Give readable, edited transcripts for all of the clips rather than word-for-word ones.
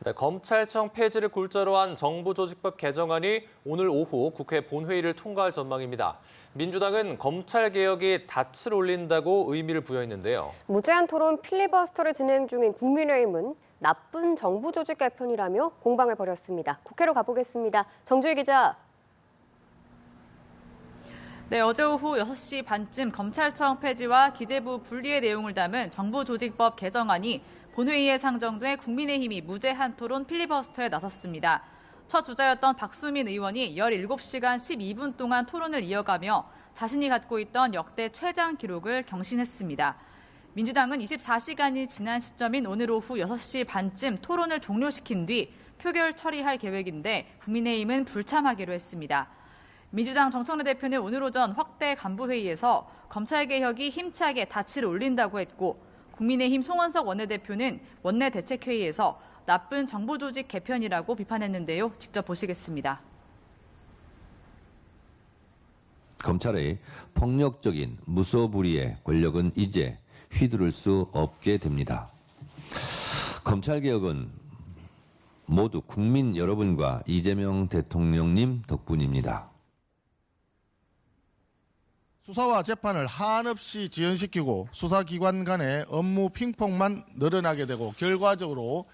네, 검찰청 폐지를 골자로 한 정부조직법 개정안이 오늘 오후 국회 본회의를 통과할 전망입니다. 민주당은 검찰개혁이 닻을 올린다고 의미를 부여했는데요. 무제한 토론 필리버스터를 진행 중인 국민의힘은 나쁜 정부조직 개편이라며 공방을 벌였습니다. 국회로 가보겠습니다. 정주희 기자. 네, 어제 오후 6시 반쯤 검찰청 폐지와 기재부 분리의 내용을 담은 정부조직법 개정안이 본회의에 상정돼 국민의힘이 무제한 토론 필리버스터에 나섰습니다. 첫 주자였던 박수민 의원이 17시간 12분 동안 토론을 이어가며 자신이 갖고 있던 역대 최장 기록을 경신했습니다. 민주당은 24시간이 지난 시점인 오늘 오후 6시 반쯤 토론을 종료시킨 뒤 표결 처리할 계획인데 국민의힘은 불참하기로 했습니다. 민주당 정청래 대표는 오늘 오전 확대 간부회의에서 검찰개혁이 힘차게 닻을 올린다고 했고 국민의힘 송원석 원내대표는 원내대책회의에서 나쁜 정부조직 개편이라고 비판했는데요. 직접 보시겠습니다. 검찰의 폭력적인 무소불위의 권력은 이제 휘두를 수 없게 됩니다. 검찰개혁은 모두 국민 여러분과 이재명 대통령님 덕분입니다. 수사와 재판을 한없이 지연시키고 수사기관 간의 업무 핑퐁만 늘어나게 되고 결과적으로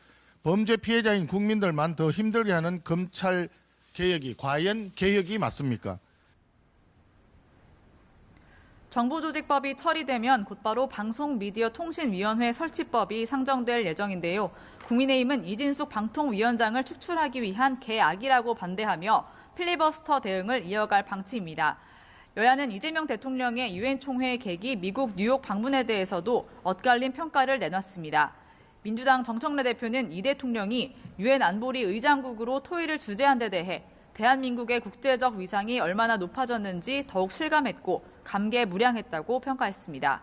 범죄 피해자인 국민들만 더 힘들게 하는 검찰 개혁이 과연 개혁이 맞습니까? 정부조직법이 처리되면 곧바로 방송미디어통신위원회 설치법이 상정될 예정인데요. 국민의힘은 이진숙 방통위원장을 축출하기 위한 개악이라고 반대하며 필리버스터 대응을 이어갈 방침입니다. 여야는 이재명 대통령의 유엔 총회 계기 미국 뉴욕 방문에 대해서도 엇갈린 평가를 내놨습니다. 민주당 정청래 대표는 이 대통령이 유엔 안보리 의장국으로 토의를 주재한 데 대해 대한민국의 국제적 위상이 얼마나 높아졌는지 더욱 실감했고 감개무량했다고 평가했습니다.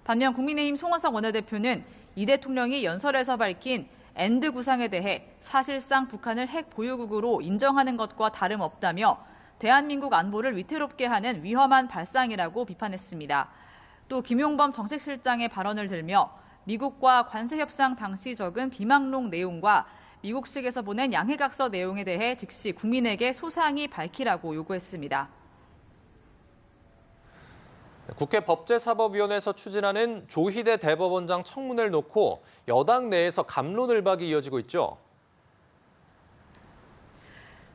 반면 국민의힘 송원석 원내대표는 이 대통령이 연설에서 밝힌 엔드 구상에 대해 사실상 북한을 핵 보유국으로 인정하는 것과 다름없다며 대한민국 안보를 위태롭게 하는 위험한 발상이라고 비판했습니다. 또 김용범 정책실장의 발언을 들며 미국과 관세 협상 당시 적은 비망록 내용과 미국식에서 보낸 양해각서 내용에 대해 즉시 국민에게 소상히 밝히라고 요구했습니다. 국회 법제사법위원회에서 추진하는 조희대 대법원장 청문회를 놓고 여당 내에서 갑론을박이 이어지고 있죠.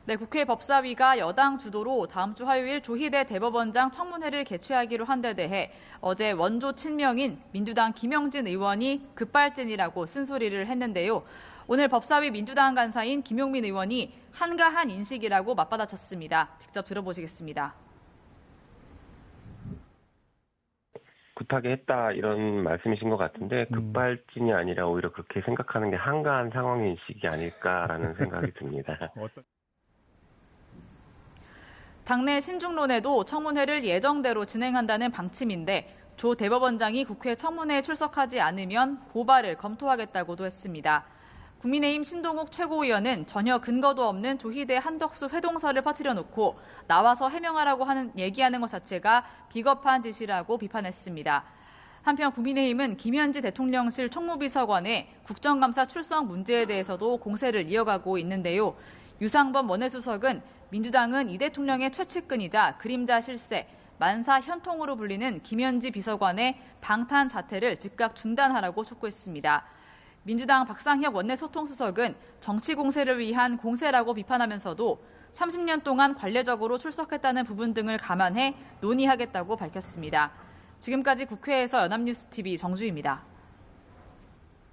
네, 국회 법사위가 여당 주도로 다음 주 화요일 조희대 대법원장 청문회를 개최하기로 한 데 대해 어제 원조 친명인 민주당 김영진 의원이 급발진이라고 쓴소리를 했는데요. 오늘 법사위 민주당 간사인 김용민 의원이 한가한 인식이라고 맞받아쳤습니다. 직접 들어보시겠습니다. 굿하게 했다 이런 말씀이신 것 같은데 급발진이 아니라 오히려 그렇게 생각하는 게 한가한 상황인식이 아닐까라는 생각이 듭니다. 당내 신중론에도 청문회를 예정대로 진행한다는 방침인데 조 대법원장이 국회 청문회에 출석하지 않으면 고발을 검토하겠다고도 했습니다. 국민의힘 신동욱 최고위원은 전혀 근거도 없는 조희대 한덕수 회동설을 퍼뜨려 놓고 나와서 해명하라고 얘기하는 것 자체가 비겁한 짓이라고 비판했습니다. 한편 국민의힘은 김현지 대통령실 총무비서관의 국정감사 출석 문제에 대해서도 공세를 이어가고 있는데요. 유상범 원내수석은 민주당은 이 대통령의 최측근이자 그림자 실세, 만사 현통으로 불리는 김현지 비서관의 방탄 자태를 즉각 중단하라고 촉구했습니다. 민주당 박상혁 원내소통수석은 정치 공세를 위한 공세라고 비판하면서도 30년 동안 관례적으로 출석했다는 부분 등을 감안해 논의하겠다고 밝혔습니다. 지금까지 국회에서 연합뉴스TV 정주희입니다.